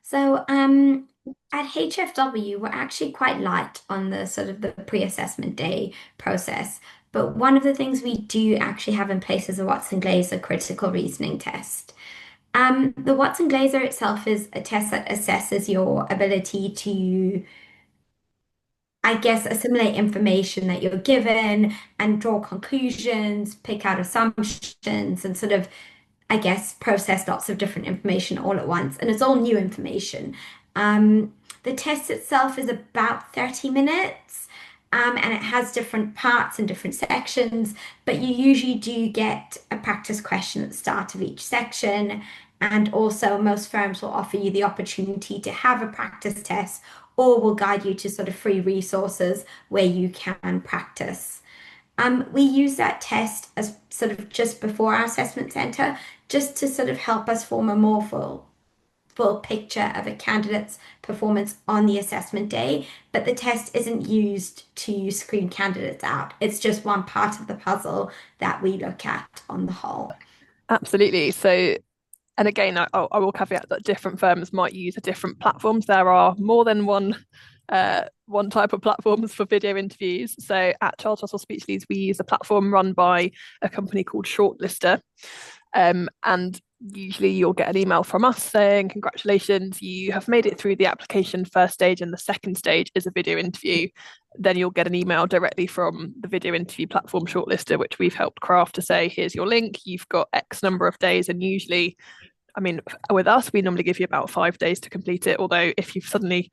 So at HFW, we're actually quite light on the sort of the pre-assessment day process. But one of the things we do actually have in place is a Watson Glaser critical reasoning test. The Watson Glaser itself is a test that assesses your ability to, I guess, assimilate information that you're given and draw conclusions, pick out assumptions, and sort of, I guess, process lots of different information all at once. And it's all new information. The test itself is about 30 minutes. And it has different parts and different sections, but you usually do get a practice question at the start of each section. And also, most firms will offer you the opportunity to have a practice test or will guide you to sort of free resources where you can practice. We use that test as sort of just before our assessment center, just to sort of help us form a more full picture of a candidate's performance on the assessment day. But the test isn't used to screen candidates out. It's just one part of the puzzle that we look at on the whole. Absolutely. So, and again, I will caveat that different firms might use a different platforms. There are more than one type of platforms for video interviews. So at Charles Russell Speechleads, we use a platform run by a company called Shortlister. And usually you'll get an email from us saying, congratulations, you have made it through the application first stage, and the second stage is a video interview. Then you'll get an email directly from the video interview platform Shortlister, which we've helped craft, to say, here's your link, you've got X number of days. And usually, I mean, with us, we normally give you about 5 days to complete it. Although if you've suddenly,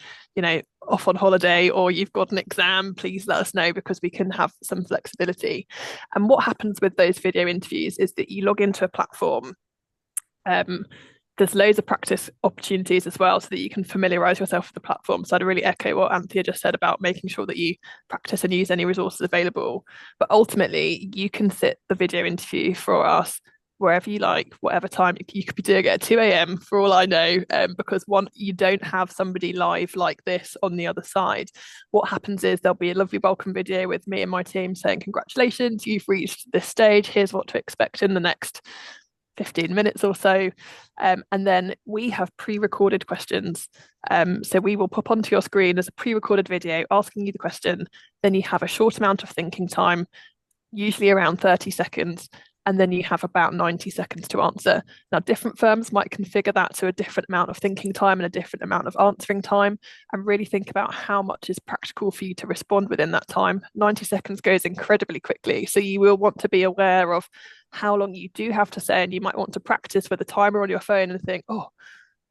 off on holiday or you've got an exam, please let us know, because we can have some flexibility. And what happens with those video interviews is that you log into a platform. There's loads of practice opportunities as well, so that you can familiarize yourself with the platform. So I'd really echo what Anthea just said about making sure that you practice and use any resources available. But ultimately, you can sit the video interview for us wherever you like, whatever time. You could be doing it at 2 a.m. for all I know, because one, you don't have somebody live like this on the other side. What happens is there'll be a lovely welcome video with me and my team saying, congratulations, you've reached this stage. Here's what to expect in the next 15 minutes or so. And then we have pre-recorded questions. So we will pop onto your screen as a pre-recorded video asking you the question. Then you have a short amount of thinking time, usually around 30 seconds, and then you have about 90 seconds to answer. Now, different firms might configure that to a different amount of thinking time and a different amount of answering time, and really think about how much is practical for you to respond within that time. 90 seconds goes incredibly quickly, so you will want to be aware of how long you do have to say, and you might want to practice with a timer on your phone and think, oh,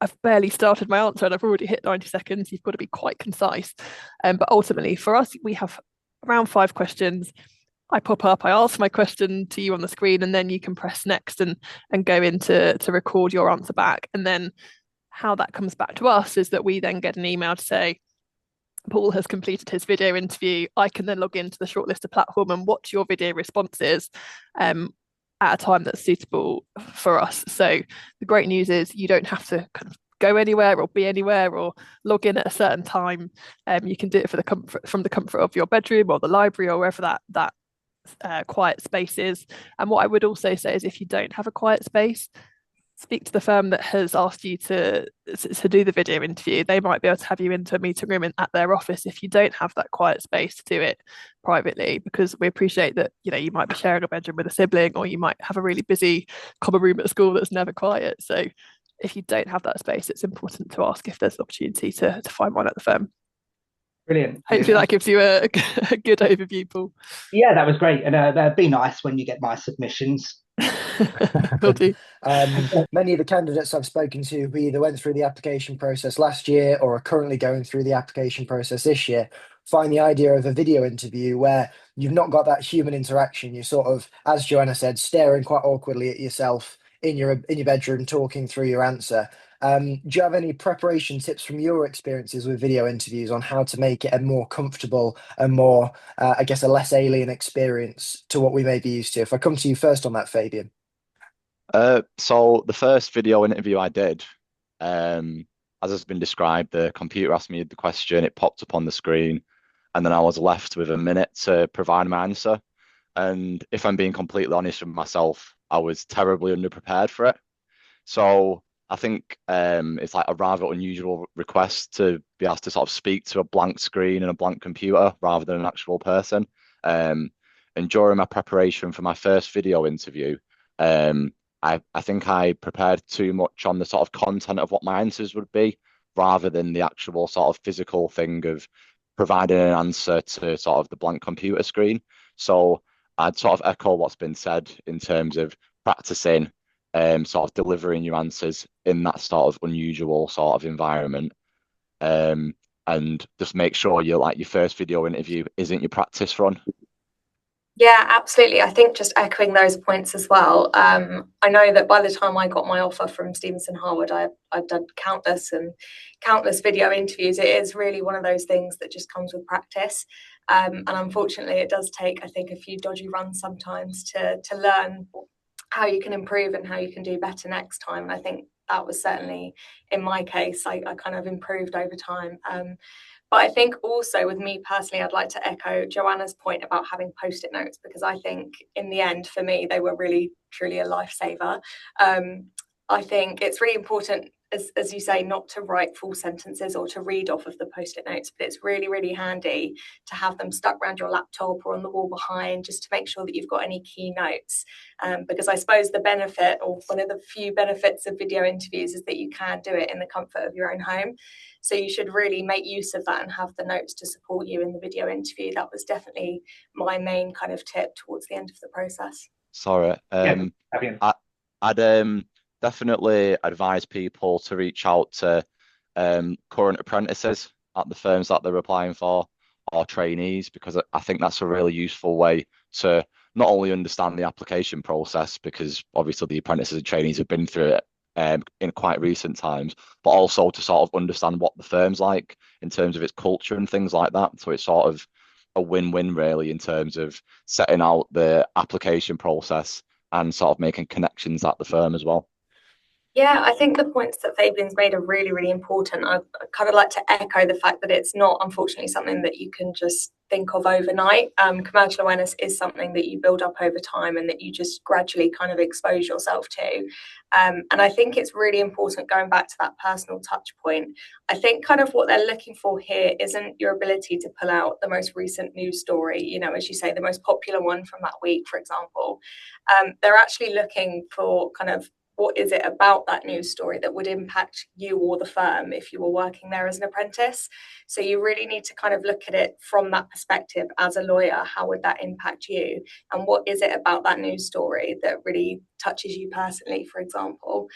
I've barely started my answer and I've already hit 90 seconds. You've got to be quite concise. But ultimately, for us, we have around 5 questions. I pop up, I ask my question to you on the screen, and then you can press next and go in to record your answer back. And then how that comes back to us is that we then get an email to say, Paul has completed his video interview. I can then log into the Shortlister platform and watch your video responses at a time that's suitable for us. So the great news is you don't have to kind of go anywhere or be anywhere or log in at a certain time. You can do it from the comfort of your bedroom or the library or wherever that quiet space is. And what I would also say is, if you don't have a quiet space, speak to the firm that has asked you to do the video interview. They might be able to have you into a meeting room at their office if you don't have that quiet space to do it privately, because we appreciate that you might be sharing a bedroom with a sibling, or you might have a really busy common room at school that's never quiet. So if you don't have that space, it's important to ask if there's an opportunity to find one at the firm. Brilliant. Hopefully that gives you a good overview, Paul. Yeah, that was great. And be nice when you get my submissions. Will do. Many of the candidates I've spoken to who either went through the application process last year or are currently going through the application process this year find the idea of a video interview where you've not got that human interaction. You're sort of, as Joanna said, staring quite awkwardly at yourself in your bedroom, talking through your answer. Do you have any preparation tips from your experiences with video interviews on how to make it a more comfortable and more, I guess, a less alien experience to what we may be used to? If I come to you first on that, Fabian. So the first video interview I did, as has been described, the computer asked me the question, it popped up on the screen, and then I was left with a minute to provide my answer. And if I'm being completely honest with myself, I was terribly underprepared for it. So I think it's like a rather unusual request to be asked to sort of speak to a blank screen and a blank computer rather than an actual person. Um, and during my preparation for my first video interview, I think I prepared too much on the sort of content of what my answers would be, rather than the actual sort of physical thing of providing an answer to sort of the blank computer screen. So I'd sort of echo what's been said in terms of practicing sort of delivering your answers in that sort of unusual sort of environment. And just make sure your first video interview isn't your practice run. Yeah, absolutely. I think just echoing those points as well. I know that by the time I got my offer from Stevenson Harwood, I've done countless video interviews. It is really one of those things that just comes with practice. And unfortunately, it does take, I think, a few dodgy runs sometimes to learn how you can improve and how you can do better next time. And I think that was certainly in my case. I kind of improved over time. But I think also with me personally, I'd like to echo Joanna's point about having post-it notes, because I think in the end, for me, they were really, truly a lifesaver. I think it's really important, as you say, not to write full sentences or to read off of the post-it notes, but it's really, really handy to have them stuck around your laptop or on the wall behind, just to make sure that you've got any key notes. Because I suppose the benefit, or one of the few benefits of video interviews, is that you can do it in the comfort of your own home. So you should really make use of that and have the notes to support you in the video interview. That was definitely my main kind of tip towards the end of the process. Sorry. I'd definitely advise people to reach out to current apprentices at the firms that they're applying for, or trainees, because I think that's a really useful way to not only understand the application process, because obviously the apprentices and trainees have been through it in quite recent times, but also to sort of understand what the firm's like in terms of its culture and things like that. So it's sort of a win-win really in terms of setting out the application process and sort of making connections at the firm as well. Yeah, I think the points that Fabian's made are really, really important. I kind of like to echo the fact that it's not, unfortunately, something that you can just think of overnight. Commercial awareness is something that you build up over time and that you just gradually kind of expose yourself to. And I think it's really important, going back to that personal touch point, I think kind of what they're looking for here isn't your ability to pull out the most recent news story, you know, as you say, the most popular one from that week, for example. They're actually looking for kind of, what is it about that news story that would impact you or the firm if you were working there as an apprentice? So you really need to kind of look at it from that perspective as a lawyer. How would that impact you? And what is it about that news story that really touches you personally, for example?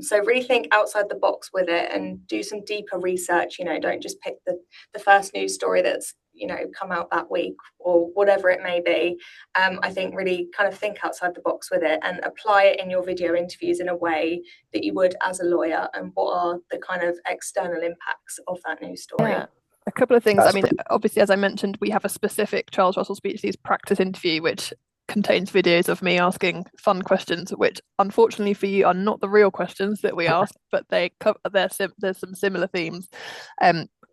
So really think outside the box with it and do some deeper research. You know, don't just pick the first news story that's, you know, come out that week or whatever it may be. I think really kind of think outside the box with it and apply it in your video interviews in a way that you would as a lawyer, and what are the kind of external impacts of that news story. Yeah. A couple of things. I mean, obviously, as I mentioned, we have a specific Charles Russell Speechlys practice interview, which contains videos of me asking fun questions, which unfortunately for you are not the real questions that we ask, but they cover, there's some similar themes.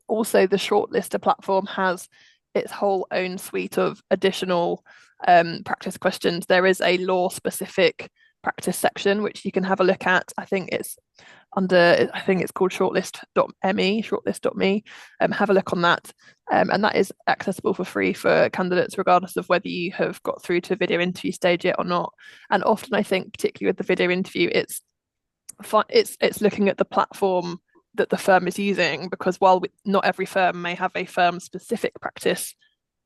Also, the Shortlister platform has its whole own suite of additional practice questions. There is a law-specific practice section which you can have a look at. I think it's called shortlist.me. Have a look on that, and that is accessible for free for candidates, regardless of whether you have got through to video interview stage yet or not. And often, I think, particularly with the video interview, it's looking at the platform that the firm is using, because while not every firm may have a firm specific practice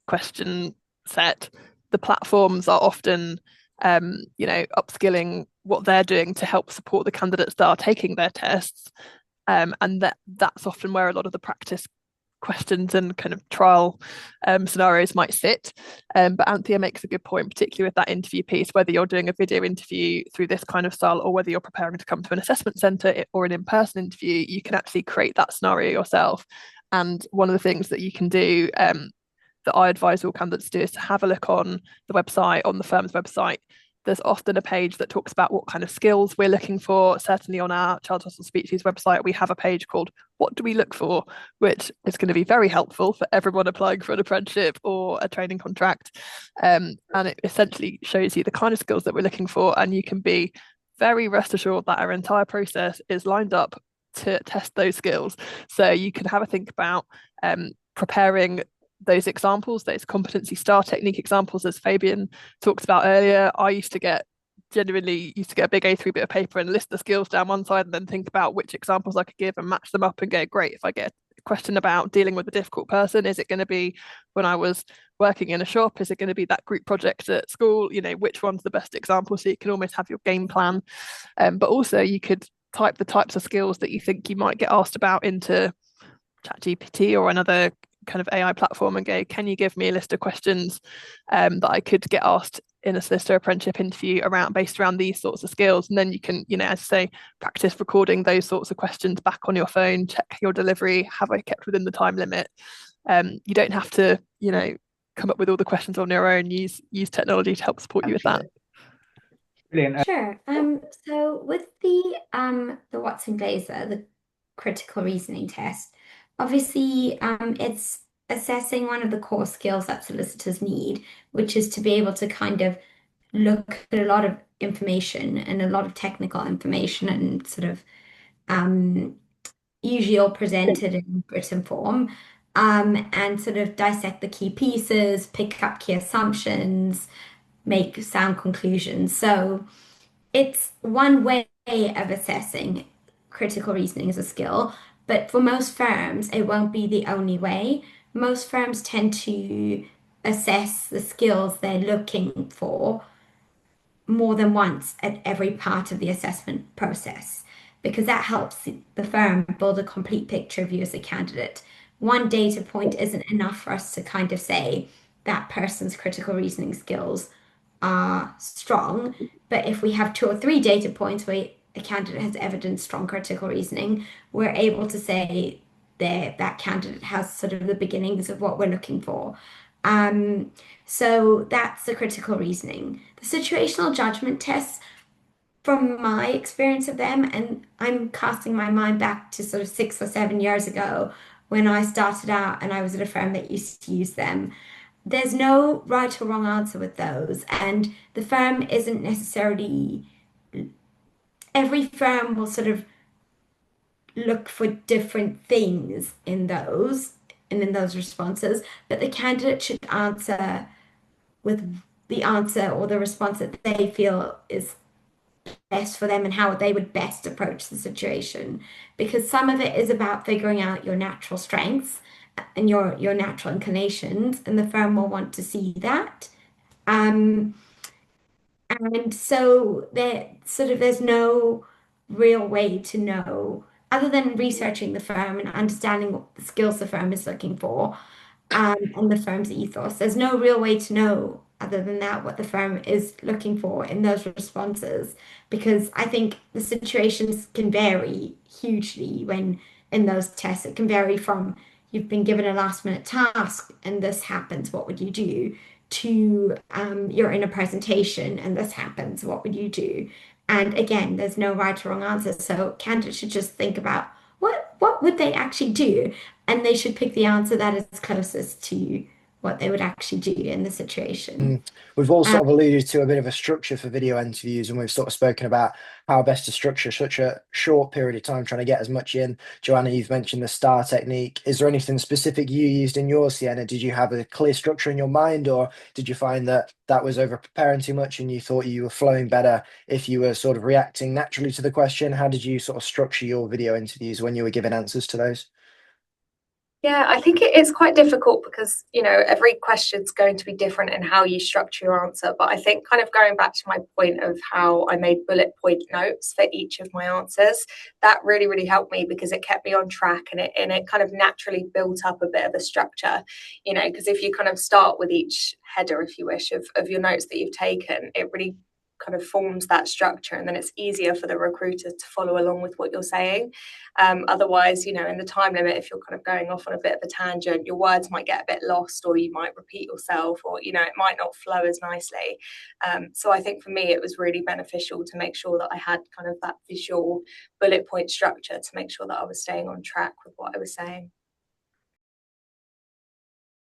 question set, the platforms are often upskilling what they're doing to help support the candidates that are taking their tests, and that's often where a lot of the practice questions and kind of trial scenarios might sit. But Anthea makes a good point, particularly with that interview piece, whether you're doing a video interview through this kind of style or whether you're preparing to come to an assessment centre or an in-person interview, you can actually create that scenario yourself. And one of the things that you can do that I advise all candidates to do is to have a look on the website, on the firm's website. There's often a page that talks about what kind of skills we're looking for. Certainly on our Charles Russell Speechlys website, we have a page called What Do We Look For?, which is going to be very helpful for everyone applying for an apprenticeship or a training contract. And it essentially shows you the kind of skills that we're looking for, and you can be very rest assured that our entire process is lined up to test those skills. So you can have a think about preparing those examples, those competency star technique examples, as Fabian talked about earlier. I genuinely used to get a big A3 bit of paper and list the skills down one side and then think about which examples I could give and match them up and go, great, if I get a question about dealing with a difficult person, is it going to be when I was working in a shop? Is it going to be that group project at school? You know, which one's the best example? So you can almost have your game plan. But also you could type the types of skills that you think you might get asked about into ChatGPT or another kind of AI platform and go, can you give me a list of questions that I could get asked in a solicitor apprenticeship interview based around these sorts of skills? And then you can, you know, as I say, practice recording those sorts of questions back on your phone, check your delivery, have I kept within the time limit? You don't have to, you know, come up with all the questions on your own. Use technology to help support you with that. Brilliant. Sure. So with the Watson Glaser, the critical reasoning test, obviously it's assessing one of the core skills that solicitors need, which is to be able to kind of look at a lot of information and a lot of technical information and sort of usually all presented in written form, and sort of dissect the key pieces, pick up key assumptions, make sound conclusions. So it's one way of assessing critical reasoning as a skill, but for most firms, it won't be the only way. Most firms tend to assess the skills they're looking for more than once at every part of the assessment process because that helps the firm build a complete picture of you as a candidate. One data point isn't enough for us to kind of say that person's critical reasoning skills are strong. But if we have 2 or 3 data points where a candidate has evidenced strong critical reasoning, we're able to say that candidate has sort of the beginnings of what we're looking for. So that's the critical reasoning. The situational judgment tests, from my experience of them, and I'm casting my mind back to sort of 6 or 7 years ago when I started out and I was at a firm that used to use them. There's no right or wrong answer with those, and the firm isn't necessarily, every firm will sort of look for different things in those and in those responses, but the candidate should answer with the answer or the response that they feel is best for them and how they would best approach the situation. Because some of it is about figuring out your natural strengths and your natural inclinations, and the firm will want to see that. And so there's no real way to know other than researching the firm and understanding what the skills the firm is looking for, and the firm's ethos. There's no real way to know other than that what the firm is looking for in those responses, because I think the situations can vary hugely when in those tests. It can vary from you've been given a last minute task and this happens, what would you do? To you're in a presentation and this happens, what would you do? And again, there's no right or wrong answer. So candidates should just think about what would they actually do? And they should pick the answer that is closest to what they would actually do in the situation. We've all sort of alluded to a bit of a structure for video interviews, and we've sort of spoken about how best to structure such a short period of time, trying to get as much in. Joanna, you've mentioned the STAR technique. Is there anything specific you used in your Sienna? Did you have a clear structure in your mind, or did you find that that was over preparing too much and you thought you were flowing better if you were sort of reacting naturally to the question? How did you sort of structure your video interviews when you were giving answers to those? Yeah, I think it is quite difficult because, you know, every question's going to be different in how you structure your answer. But I think kind of going back to my point of how I made bullet point notes for each of my answers, that really, really helped me because it kept me on track and it kind of naturally built up a bit of a structure, you know, because if you kind of start with each header, if you wish, of your notes that you've taken, it really kind of forms that structure, and then it's easier for the recruiter to follow along with what you're saying. Otherwise, you know, in the time limit, if you're kind of going off on a bit of a tangent, your words might get a bit lost, or you might repeat yourself, or, you know, it might not flow as nicely. So I think for me, it was really beneficial to make sure that I had kind of that visual bullet point structure to make sure that I was staying on track with what I was saying.